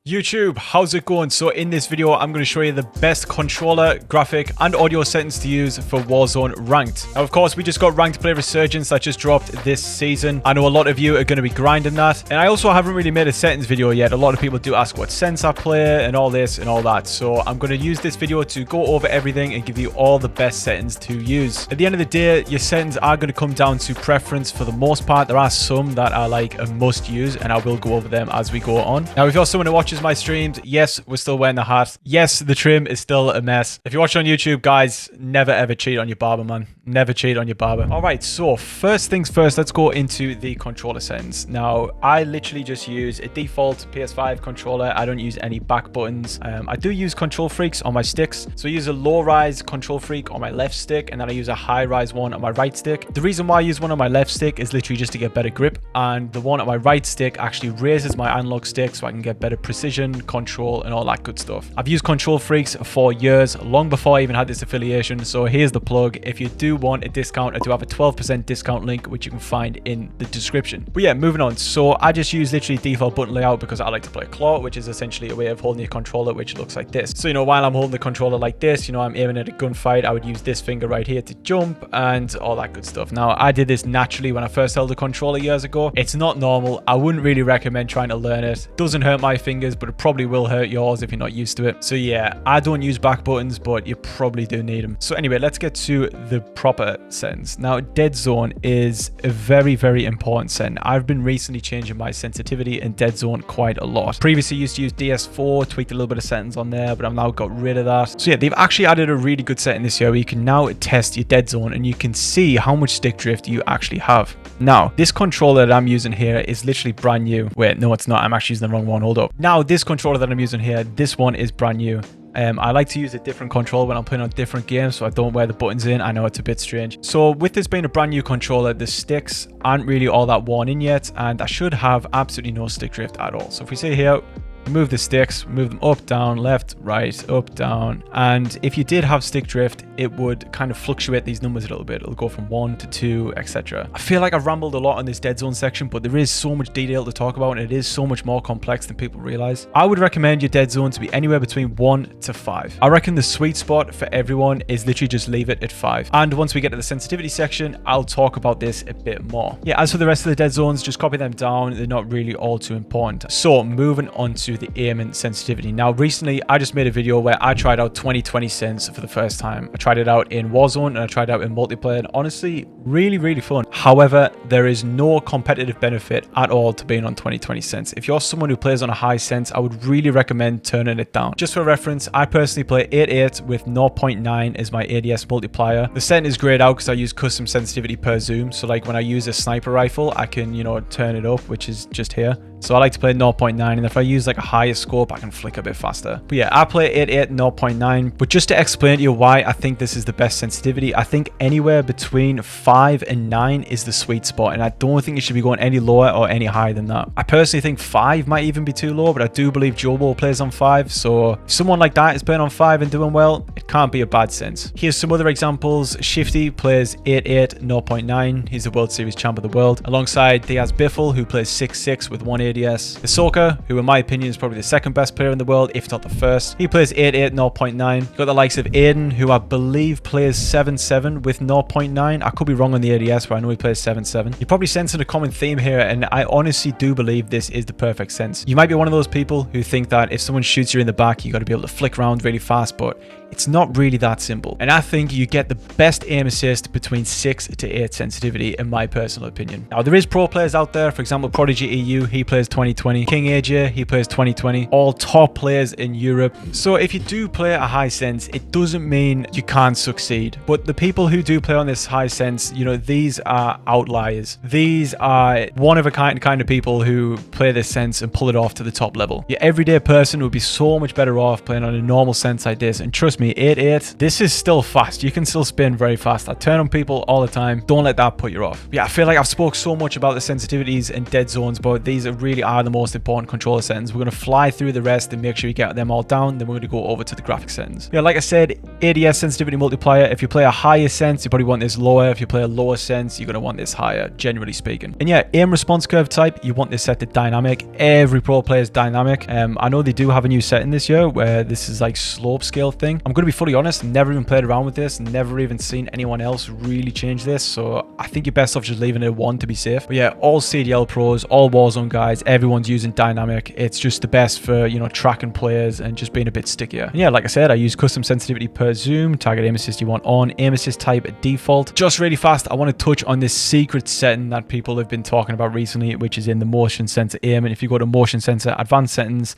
YouTube, how's it going? So in this video, I'm going to show you the best controller, graphic, and audio settings to use for Warzone Ranked. Now, of course, we just got Ranked Play Resurgence that just dropped this season. I know a lot of you are going to be grinding that. And I also haven't really made a settings video yet. A lot of people do ask what sense I play and all this and all that. So I'm going to use this video to go over everything and give you all the best settings to use. At the end of the day, your settings are going to come down to preference for the most part. There are some that are like a must use, and I will go over them as we go on. Now, if you're someone who watches my streams, yes, we're still wearing the hat. Yes, the trim is still a mess. If you watch on YouTube, guys, never ever cheat on your barber, man. Never cheat on your barber. All right, so first things first, let's go into the controller settings. Now, I literally just use a default PS5 controller. I don't use any back buttons. I do use control freaks on my sticks. So I use a low rise control freak on my left stick, and then I use a high rise one on my right stick. The reason why I use one on my left stick is literally just to get better grip, and the one on my right stick actually raises my analog stick so I can get better precision, control, and all that good stuff. I've used control freaks for years, long before I even had this affiliation. So here's the plug. If you do want a discount, I do have a 12% discount link, which you can find in the description. But yeah, moving on. So I just use literally default button layout because I like to play claw, which is essentially a way of holding your controller, which looks like this. So, while I'm holding the controller like this, I'm aiming at a gunfight, I would use this finger right here to jump and all that good stuff. Now, I did this naturally when I first held the controller years ago. It's not normal. I wouldn't really recommend trying to learn it. Doesn't hurt my fingers, but it probably will hurt yours if you're not used to it. So yeah, I don't use back buttons, but you probably do need them. So anyway, let's get to the proper settings. Now, dead zone is a very, very important setting. I've been recently changing my sensitivity in dead zone quite a lot. Previously used to use DS4, tweaked a little bit of settings on there, but I've now got rid of that. So yeah, they've actually added a really good setting this year where you can now test your dead zone and you can see how much stick drift you actually have. Now, this controller that I'm using here is literally brand new. Wait, no, it's not. I'm actually using the wrong one. Hold up. Now, this controller that I'm using here, this one is brand new. I like to use a different controller when I'm playing on different games, so I don't wear the buttons in. I know it's a bit strange. So with this being a brand new controller, the sticks aren't really all that worn in yet, and I should have absolutely no stick drift at all. So if we say here, move the sticks, move them up, down, left, right, up, down. And if you did have stick drift, it would kind of fluctuate these numbers a little bit. It'll go from 1 to 2, etc. I feel like I've rambled a lot on this dead zone section, but there is so much detail to talk about, and it is so much more complex than people realize. I would recommend your dead zone to be anywhere between 1 to 5. I reckon the sweet spot for everyone is literally just leave it at 5. And once we get to the sensitivity section, I'll talk about this a bit more. Yeah, as for the rest of the dead zones, just copy them down. They're not really all too important. So moving on to the aiming sensitivity. Now, recently I just made a video where I tried out 2020 sense for the first time. I tried it out in Warzone and I tried it out in multiplayer, and honestly, really, really fun. However, there is no competitive benefit at all to being on 2020 sense. If you're someone who plays on a high sense, I would really recommend turning it down. Just for reference, I personally play 8.8 with 0.9 as my ADS multiplier. The setting is grayed out because I use custom sensitivity per zoom. So like when I use a sniper rifle, I can, turn it up, which is just here. So I like to play 0.9, and if I use like a higher scope, I can flick a bit faster. But yeah, I play 8.8 0.9. But just to explain to you why I think this is the best sensitivity, I think anywhere between 5 and 9 is the sweet spot, and I don't think it should be going any lower or any higher than that. I personally think 5 might even be too low, but I do believe Jobo plays on 5. So if someone like that is playing on 5 and doing well, it can't be a bad sense. Here's some other examples. Shifty plays 8.8 0.9. He's the World Series champ of the world, alongside Diaz Biffle, who plays 6.6 with 1 ADS. Ahsoka, who in my opinion is probably the second best player in the world, if not the first. He plays 8.8 0.9. You've got the likes of Aiden, who I believe plays 7.7 with 0.9. I could be wrong on the ADS, but I know he plays 7.7. You're probably sensing a common theme here, and I honestly do believe this is the perfect sense. You might be one of those people who think that if someone shoots you in the back, you got to be able to flick around really fast, but it's not really that simple. And I think you get the best aim assist between 6 to 8 sensitivity, in my personal opinion. Now, there is pro players out there. For example, Prodigy EU, he plays 2020. King AJ, he plays 2020. All top players in Europe. So if you do play a high sense, it doesn't mean you can't succeed. But the people who do play on this high sense, these are outliers. These are one of a kind of people who play this sense and pull it off to the top level. Your everyday person would be so much better off playing on a normal sense like this. And trust me, 8.8, this is still fast. You can still spin very fast. I turn on people all the time. Don't let that put you off. Yeah, I feel like I've spoke so much about the sensitivities and dead zones, but these are really really are the most important controller settings. We're going to fly through the rest and make sure you get them all down. Then we're going to go over to the graphic settings. Yeah, like I said, ADS sensitivity multiplier. If you play a higher sense, you probably want this lower. If you play a lower sense, you're going to want this higher, generally speaking. And yeah, aim response curve type, you want this set to dynamic. Every pro player is dynamic. I know they do have a new setting this year where this is like slope scale thing. I'm going to be fully honest, never even played around with this, never even seen anyone else really change this. So I think you're best off just leaving it at 1 to be safe. But yeah, all CDL pros, all Warzone guys, everyone's using dynamic. It's just the best for, you know, tracking players and just being a bit stickier. And yeah, like I said, I use custom sensitivity per zoom, target aim assist you want on, aim assist type default. Just really fast, I want to touch on this secret setting that people have been talking about recently, which is in the motion sensor aim. And if you go to motion sensor advanced settings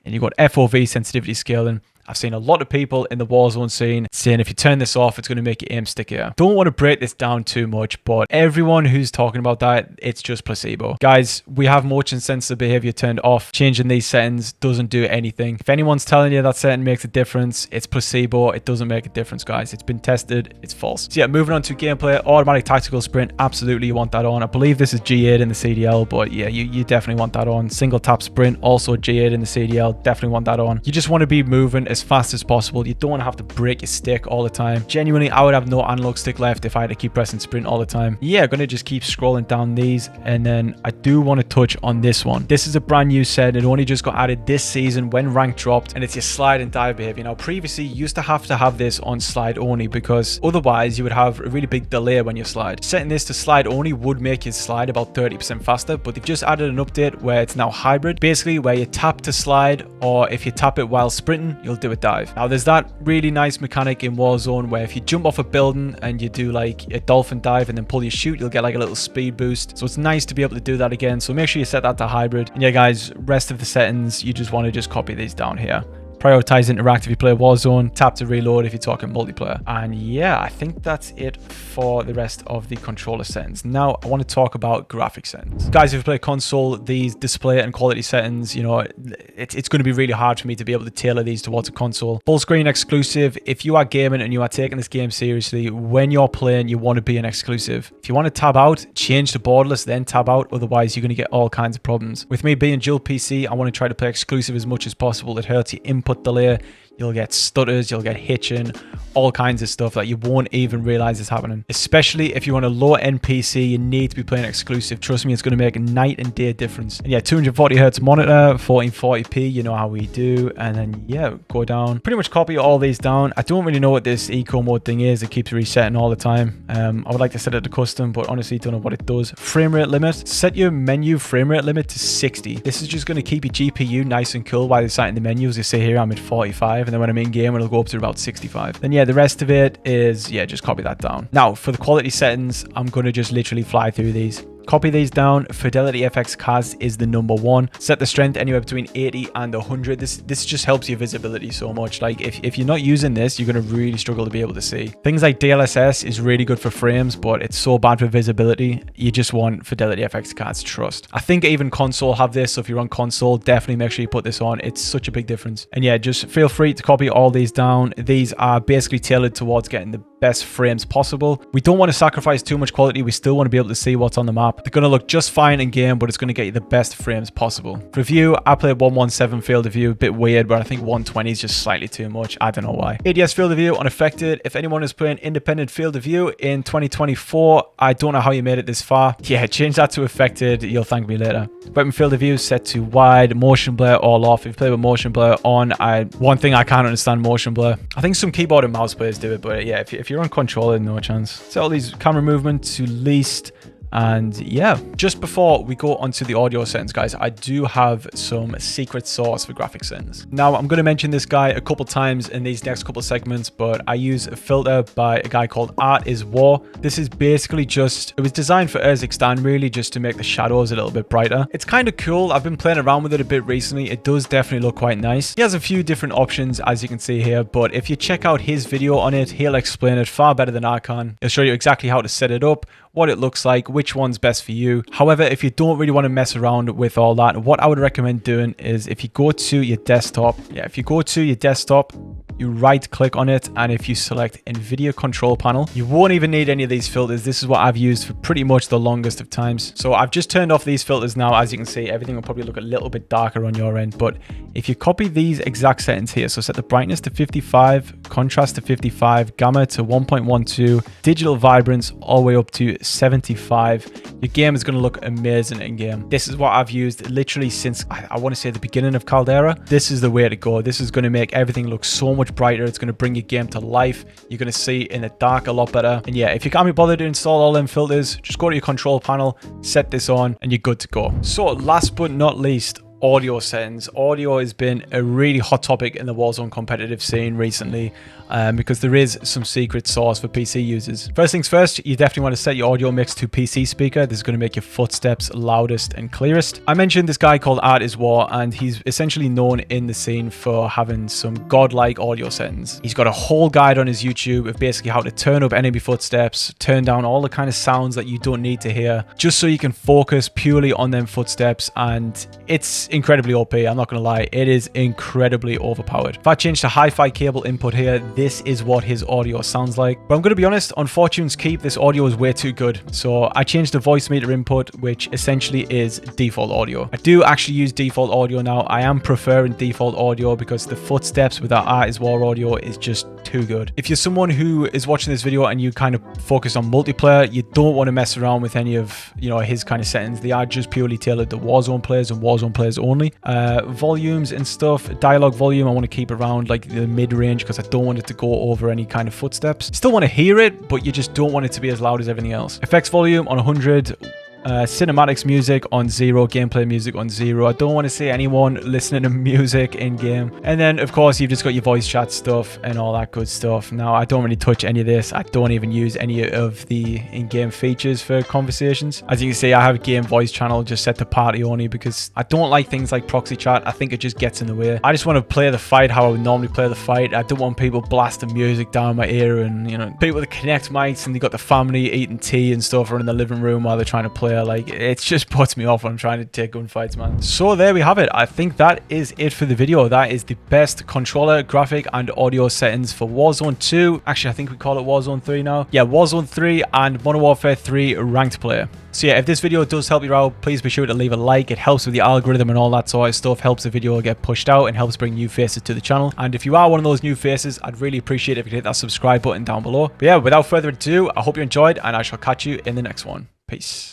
and you got FOV sensitivity scaling, I've seen a lot of people in the Warzone scene saying if you turn this off, it's going to make your aim stickier. Don't want to break this down too much, but everyone who's talking about that, it's just placebo. Guys, we have motion sensor behavior turned off. Changing these settings doesn't do anything. If anyone's telling you that setting makes a difference, it's placebo. It doesn't make a difference, guys. It's been tested. It's false. So yeah, moving on to gameplay, automatic tactical sprint. Absolutely, you want that on. I believe this is G8 in the CDL, but yeah, you definitely want that on. Single tap sprint, also G8 in the CDL. Definitely want that on. You just want to be moving as fast as possible. You don't want to have to break your stick all the time. Genuinely, I would have no analog stick left if I had to keep pressing sprint all the time. Yeah, I'm going to just keep scrolling down these, and then I do want to touch on this one. This is a brand new set. It only just got added this season when rank dropped, and it's your slide and dive behavior. Now, previously, you used to have this on slide only because otherwise you would have a really big delay when you slide. Setting this to slide only would make your slide about 30% faster, but they've just added an update where it's now hybrid, basically where you tap to slide, or if you tap it while sprinting, you'll do a dive. Now, there's that really nice mechanic in Warzone where if you jump off a building and you do like a dolphin dive and then pull your chute, you'll get like a little speed boost. So it's nice to be able to do that again. So make sure you set that to hybrid. And yeah, guys, rest of the settings, you just want to just copy these down here. Prioritize interact if you play Warzone, tap to reload if you're talking multiplayer. And yeah, I think that's it for the rest of the controller settings. Now, I want to talk about graphic settings. Guys, if you play console, these display and quality settings, you know, it's going to be really hard for me to be able to tailor these towards a console. Full screen exclusive. If you are gaming and you are taking this game seriously, when you're playing, you want to be an exclusive. If you want to tab out, change to borderless, then tab out. Otherwise, you're going to get all kinds of problems. With me being dual PC, I want to try to play exclusive as much as possible. It hurts your input delay, you'll get stutters, you'll get hitching, all kinds of stuff that you won't even realize is happening. Especially if you want a lower end PC, you need to be playing exclusive. Trust me, it's going to make a night and day difference. And yeah, 240 hertz monitor, 1440p, you know how we do. And then yeah, go down, pretty much copy all these down. I don't really know what this eco mode thing is. It keeps resetting all the time. I would like to set it to custom, but honestly don't know what it does. Frame rate limit, set your menu frame rate limit to 60. This is just going to keep your GPU nice and cool while you're sat in the menus. You see here I'm at 45, and then when I'm in game it'll go up to about 65. Then yeah, the rest of it is, yeah, just copy that down. Now for the quality settings, I'm going to just literally fly through these. Copy these down. Fidelity FX CAS is the #1. Set the strength anywhere between 80 and 100. This just helps your visibility so much. Like if you're not using this, you're going to really struggle to be able to see. Things like DLSS is really good for frames, but it's so bad for visibility. You just want Fidelity FX CAS, trust. I think even console have this, so if you're on console, definitely make sure you put this on. It's such a big difference. And yeah, just feel free to copy all these down. These are basically tailored towards getting the best frames possible. We don't want to sacrifice too much quality. We still want to be able to see what's on the map. They're going to look just fine in game, but it's going to get you the best frames possible. For view, I play 117 field of view, a bit weird, but I think 120 is just slightly too much. I don't know why. ADS field of view unaffected. If anyone is playing independent field of view in 2024, I don't know how you made it this far. Yeah, change that to affected. You'll thank me later. Weapon field of view set to wide, motion blur all off. If you play with motion blur on, one thing I can't understand motion blur. I think some keyboard and mouse players do it, but yeah, if you're on controller, no chance. Set all these camera movement to least. And yeah, just before we go onto the audio settings, guys, I do have some secret sauce for graphic settings. Now, I'm going to mention this guy a couple times in these next couple segments, but I use a filter by a guy called Art is War. This is basically just, it was designed for Urzikstan, really, just to make the shadows a little bit brighter. It's kind of cool. I've been playing around with it a bit recently. It does definitely look quite nice. He has a few different options, as you can see here, but if you check out his video on it, he'll explain it far better than I can. He'll show you exactly how to set it up, what it looks like, which one's best for you. However, if you don't really want to mess around with all that, what I would recommend doing is if you go to your desktop, you right click on it, and if you select NVIDIA control panel, you won't even need any of these filters. This is what I've used for pretty much the longest of times. So I've just turned off these filters now. As you can see, everything will probably look a little bit darker on your end, but if you copy these exact settings here, so set the brightness to 55, contrast to 55, gamma to 1.12, digital vibrance all the way up to 75, your game is going to look amazing in game. This is what I've used literally since I want to say the beginning of Caldera. This is the way to go. This is going to make everything look so much brighter. It's going to bring your game to life. You're going to see in the dark a lot better. And yeah, if you can't be bothered to install all them filters, just go to your control panel, set this on, and you're good to go. So last but not least, audio settings. Audio has been a really hot topic in the Warzone competitive scene recently, because there is some secret sauce for PC users. First things first, you definitely want to set your audio mix to PC speaker. This is going to make your footsteps loudest and clearest. I mentioned this guy called Art is War, and he's essentially known in the scene for having some godlike audio settings. He's got a whole guide on his YouTube of basically how to turn up enemy footsteps, turn down all the kind of sounds that you don't need to hear, just so you can focus purely on them footsteps. And it's incredibly OP, I'm not going to lie. It is incredibly overpowered. If I change to hi-fi cable input here, this is what his audio sounds like. But I'm going to be honest, on Fortune's Keep, this audio is way too good. So I changed the voice meter input, which essentially is default audio. I do actually use default audio now. I am preferring default audio because the footsteps with that Art is War audio is just too good. If you're someone who is watching this video and you kind of focus on multiplayer, you don't want to mess around with any of, you know, his kind of settings. They are just purely tailored to Warzone players and Warzone players only. Volumes and stuff, dialogue volume, I want to keep around like the mid-range because I don't want it to go over any kind of footsteps. Still want to hear it, but you just don't want it to be as loud as everything else. Effects volume on 100. Cinematics music on 0, gameplay music on 0. I don't want to see anyone listening to music in game. And then of course you've just got your voice chat stuff and all that good stuff. Now I don't really touch any of this. I don't even use any of the in-game features for conversations. As you can see, I have a game voice channel just set to party only because I don't like things like proxy chat. I think it just gets in the way. I just want to play the fight how I would normally play the fight. I don't want people blasting music down my ear, and you know, people that connect mics and they got the family eating tea and stuff or in the living room while they're trying to play. Like, it just puts me off when I'm trying to take gunfights, man. So there we have it. I think that is it for the video. That is the best controller, graphic, and audio settings for Warzone 2. Actually, I think we call it Warzone 3 now. Yeah, Warzone 3 and Modern Warfare 3 ranked player. So yeah, if this video does help you out, please be sure to leave a like. It helps with the algorithm and all that sort of stuff. Helps the video get pushed out and helps bring new faces to the channel. And if you are one of those new faces, I'd really appreciate it if you hit that subscribe button down below. But yeah, without further ado, I hope you enjoyed, and I shall catch you in the next one. Peace.